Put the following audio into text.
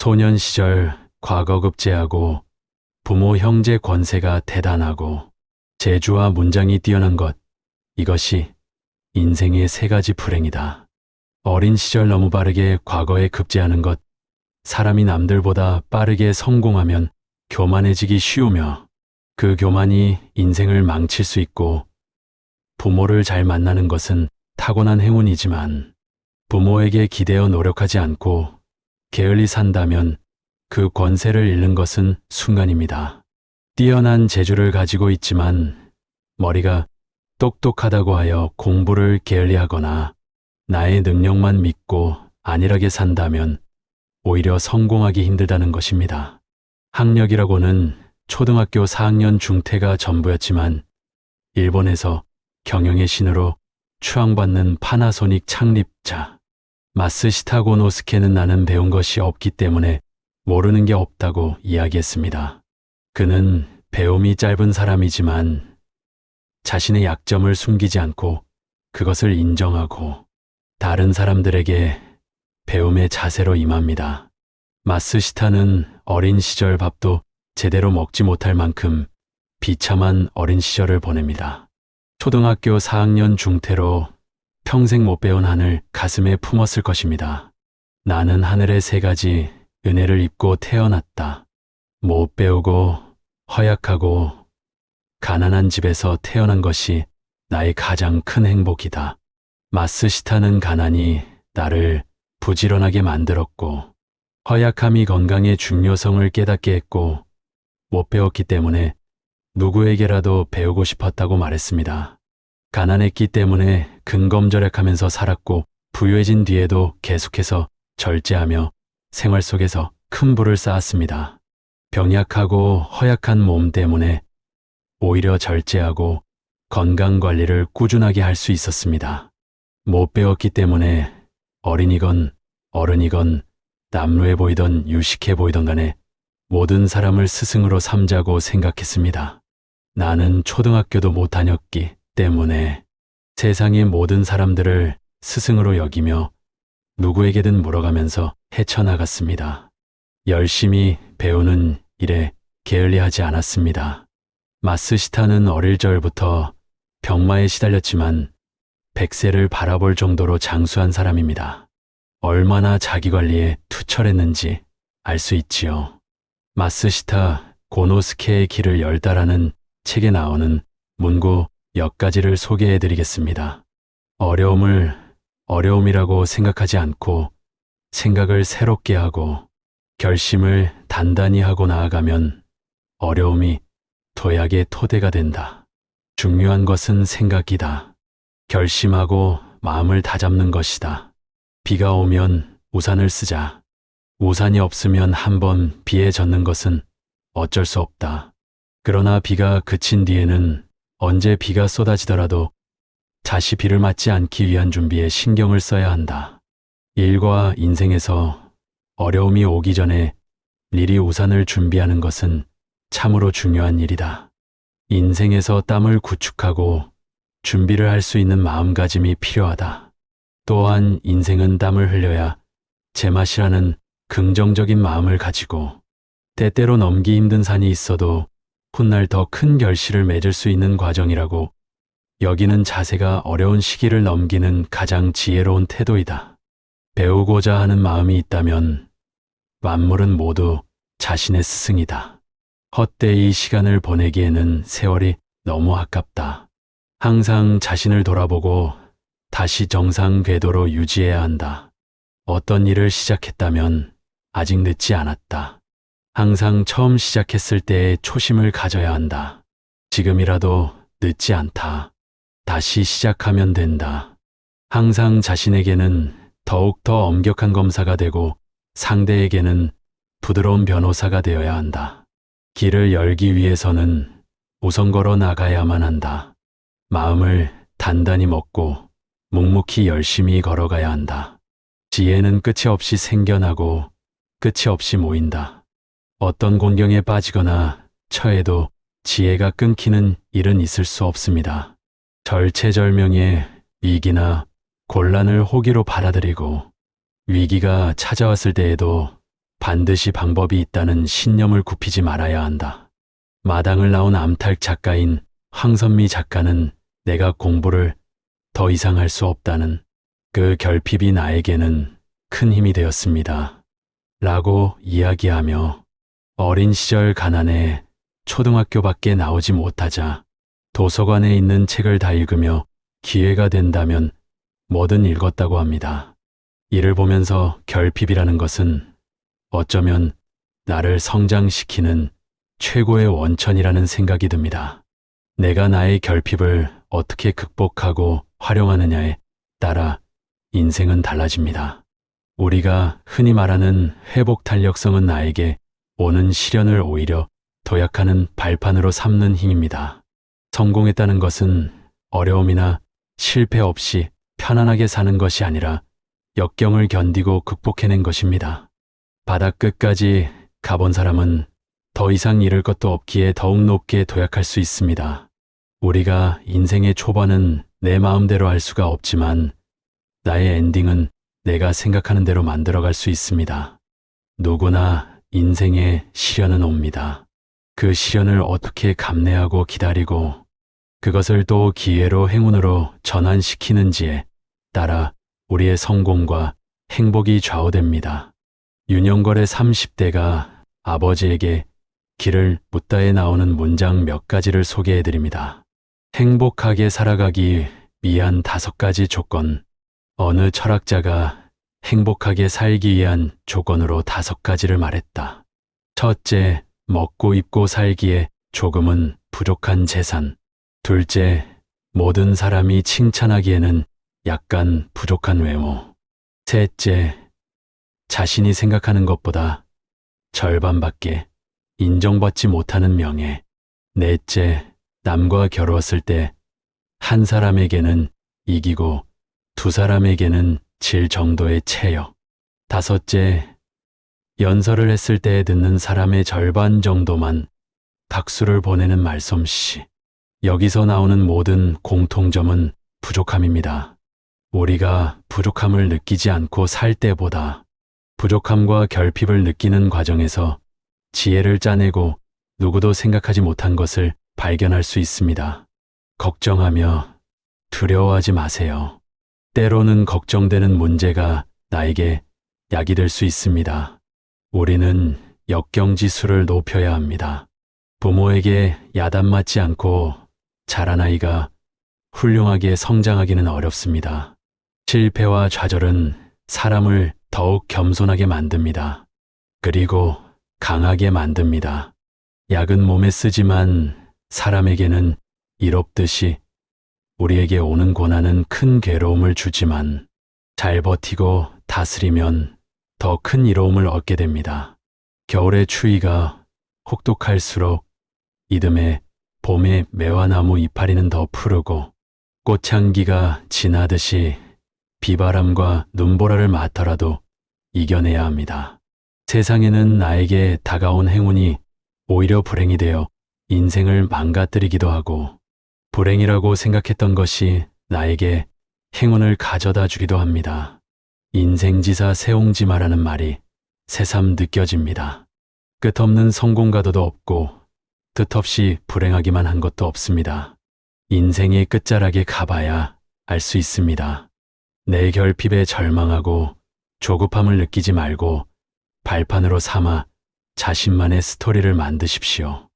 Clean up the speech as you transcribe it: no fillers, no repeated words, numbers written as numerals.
소년 시절 과거 급제하고 부모 형제 권세가 대단하고 재주와 문장이 뛰어난 것, 이것이 인생의 세 가지 불행이다. 어린 시절 너무 빠르게 과거에 급제하는 것, 사람이 남들보다 빠르게 성공하면 교만해지기 쉬우며 그 교만이 인생을 망칠 수 있고, 부모를 잘 만나는 것은 타고난 행운이지만 부모에게 기대어 노력하지 않고 게을리 산다면 그 권세를 잃는 것은 순간입니다. 뛰어난 재주를 가지고 있지만 머리가 똑똑하다고 하여 공부를 게을리하거나 나의 능력만 믿고 안일하게 산다면 오히려 성공하기 힘들다는 것입니다. 학력이라고는 초등학교 4학년 중퇴가 전부였지만 일본에서 경영의 신으로 추앙받는 파나소닉 창립자 마쓰시타 고노스케는 나는 배운 것이 없기 때문에 모르는 게 없다고 이야기했습니다. 그는 배움이 짧은 사람이지만 자신의 약점을 숨기지 않고 그것을 인정하고 다른 사람들에게 배움의 자세로 임합니다. 마쓰시타는 어린 시절 밥도 제대로 먹지 못할 만큼 비참한 어린 시절을 보냅니다. 초등학교 4학년 중퇴로 평생 못 배운 한을 가슴에 품었을 것입니다. 나는 하늘의 세 가지 은혜를 입고 태어났다. 못 배우고 허약하고 가난한 집에서 태어난 것이 나의 가장 큰 행복이다. 마쓰시타는 가난이 나를 부지런하게 만들었고 허약함이 건강의 중요성을 깨닫게 했고 못 배웠기 때문에 누구에게라도 배우고 싶었다고 말했습니다. 가난했기 때문에 근검절약하면서 살았고 부유해진 뒤에도 계속해서 절제하며 생활 속에서 큰 부를 쌓았습니다. 병약하고 허약한 몸 때문에 오히려 절제하고 건강관리를 꾸준하게 할 수 있었습니다. 못 배웠기 때문에 어린이건 어른이건 남루해 보이던 유식해 보이던 간에 모든 사람을 스승으로 삼자고 생각했습니다. 나는 초등학교도 못 다녔기 때문에 세상의 모든 사람들을 스승으로 여기며 누구에게든 물어가면서 헤쳐나갔습니다. 열심히 배우는 일에 게을리하지 않았습니다. 마쓰시타는 어릴 적부터 병마에 시달렸지만 100세를 바라볼 정도로 장수한 사람입니다. 얼마나 자기관리에 투철했는지 알 수 있지요. 마쓰시타 고노스케의 길을 열다라는 책에 나오는 문구 몇 가지를 소개해 드리겠습니다. 어려움을 어려움이라고 생각하지 않고 생각을 새롭게 하고 결심을 단단히 하고 나아가면 어려움이 도약의 토대가 된다. 중요한 것은 생각이다. 결심하고 마음을 다잡는 것이다. 비가 오면 우산을 쓰자. 우산이 없으면 한번 비에 젖는 것은 어쩔 수 없다. 그러나 비가 그친 뒤에는 언제 비가 쏟아지더라도 다시 비를 맞지 않기 위한 준비에 신경을 써야 한다. 일과 인생에서 어려움이 오기 전에 미리 우산을 준비하는 것은 참으로 중요한 일이다. 인생에서 땀을 구축하고 준비를 할 수 있는 마음가짐이 필요하다. 또한 인생은 땀을 흘려야 제맛이라는 긍정적인 마음을 가지고 때때로 넘기 힘든 산이 있어도 훗날 더 큰 결실을 맺을 수 있는 과정이라고 여기는 자세가 어려운 시기를 넘기는 가장 지혜로운 태도이다. 배우고자 하는 마음이 있다면 만물은 모두 자신의 스승이다. 헛되이 시간을 보내기에는 세월이 너무 아깝다. 항상 자신을 돌아보고 다시 정상 궤도로 유지해야 한다. 어떤 일을 시작했다면 아직 늦지 않았다. 항상 처음 시작했을 때의 초심을 가져야 한다. 지금이라도 늦지 않다. 다시 시작하면 된다. 항상 자신에게는 더욱더 엄격한 검사가 되고 상대에게는 부드러운 변호사가 되어야 한다. 길을 열기 위해서는 우선 걸어 나가야만 한다. 마음을 단단히 먹고 묵묵히 열심히 걸어가야 한다. 지혜는 끝이 없이 생겨나고 끝이 없이 모인다. 어떤 곤경에 빠지거나 처해도 지혜가 끊기는 일은 있을 수 없습니다. 절체절명의 위기나 곤란을 호기로 받아들이고 위기가 찾아왔을 때에도 반드시 방법이 있다는 신념을 굽히지 말아야 한다. 마당을 나온 암탈 작가인 황선미 작가는 내가 공부를 더 이상 할 수 없다는 그 결핍이 나에게는 큰 힘이 되었습니다. 라고 이야기하며 어린 시절 가난에 초등학교밖에 나오지 못하자 도서관에 있는 책을 다 읽으며 기회가 된다면 뭐든 읽었다고 합니다. 이를 보면서 결핍이라는 것은 어쩌면 나를 성장시키는 최고의 원천이라는 생각이 듭니다. 내가 나의 결핍을 어떻게 극복하고 활용하느냐에 따라 인생은 달라집니다. 우리가 흔히 말하는 회복 탄력성은 나에게 오는 시련을 오히려 도약하는 발판으로 삼는 힘입니다. 성공했다는 것은 어려움이나 실패 없이 편안하게 사는 것이 아니라 역경을 견디고 극복해낸 것입니다. 바닥 끝까지 가본 사람은 더 이상 잃을 것도 없기에 더욱 높게 도약할 수 있습니다. 우리가 인생의 초반은 내 마음대로 할 수가 없지만 나의 엔딩은 내가 생각하는 대로 만들어갈 수 있습니다. 누구나 인생에 시련은 옵니다. 그 시련을 어떻게 감내하고 기다리고 그것을 또 기회로 행운으로 전환시키는지에 따라 우리의 성공과 행복이 좌우됩니다. 윤영걸의 30대가 아버지에게 길을 묻다에 나오는 문장 몇 가지를 소개해드립니다. 행복하게 살아가기 위한 5가지 조건. 어느 철학자가 행복하게 살기 위한 조건으로 5가지를 말했다. 첫째, 먹고 입고 살기에 조금은 부족한 재산. 둘째, 모든 사람이 칭찬하기에는 약간 부족한 외모. 셋째, 자신이 생각하는 것보다 절반밖에 인정받지 못하는 명예. 넷째, 남과 겨루었을 때 한 사람에게는 이기고 2사람에게는 질 정도의 체력. 다섯째, 연설을 했을 때 듣는 사람의 절반 정도만 박수를 보내는 말솜씨. 여기서 나오는 모든 공통점은 부족함입니다. 우리가 부족함을 느끼지 않고 살 때보다 부족함과 결핍을 느끼는 과정에서 지혜를 짜내고 누구도 생각하지 못한 것을 발견할 수 있습니다. 걱정하며 두려워하지 마세요. 때로는 걱정되는 문제가 나에게 약이 될 수 있습니다. 우리는 역경지수를 높여야 합니다. 부모에게 야단맞지 않고 자란 아이가 훌륭하게 성장하기는 어렵습니다. 실패와 좌절은 사람을 더욱 겸손하게 만듭니다. 그리고 강하게 만듭니다. 약은 몸에 쓰지만 사람에게는 이롭듯이 우리에게 오는 고난은 큰 괴로움을 주지만 잘 버티고 다스리면 더 큰 이로움을 얻게 됩니다. 겨울의 추위가 혹독할수록 이듬해 봄의 매화나무 이파리는 더 푸르고 꽃향기가 진하듯이 비바람과 눈보라를 맞더라도 이겨내야 합니다. 세상에는 나에게 다가온 행운이 오히려 불행이 되어 인생을 망가뜨리기도 하고 불행이라고 생각했던 것이 나에게 행운을 가져다 주기도 합니다. 인생지사 세옹지마라는 말이 새삼 느껴집니다. 끝없는 성공가도도 없고 뜻없이 불행하기만 한 것도 없습니다. 인생의 끝자락에 가봐야 알 수 있습니다. 내 결핍에 절망하고 조급함을 느끼지 말고 발판으로 삼아 자신만의 스토리를 만드십시오.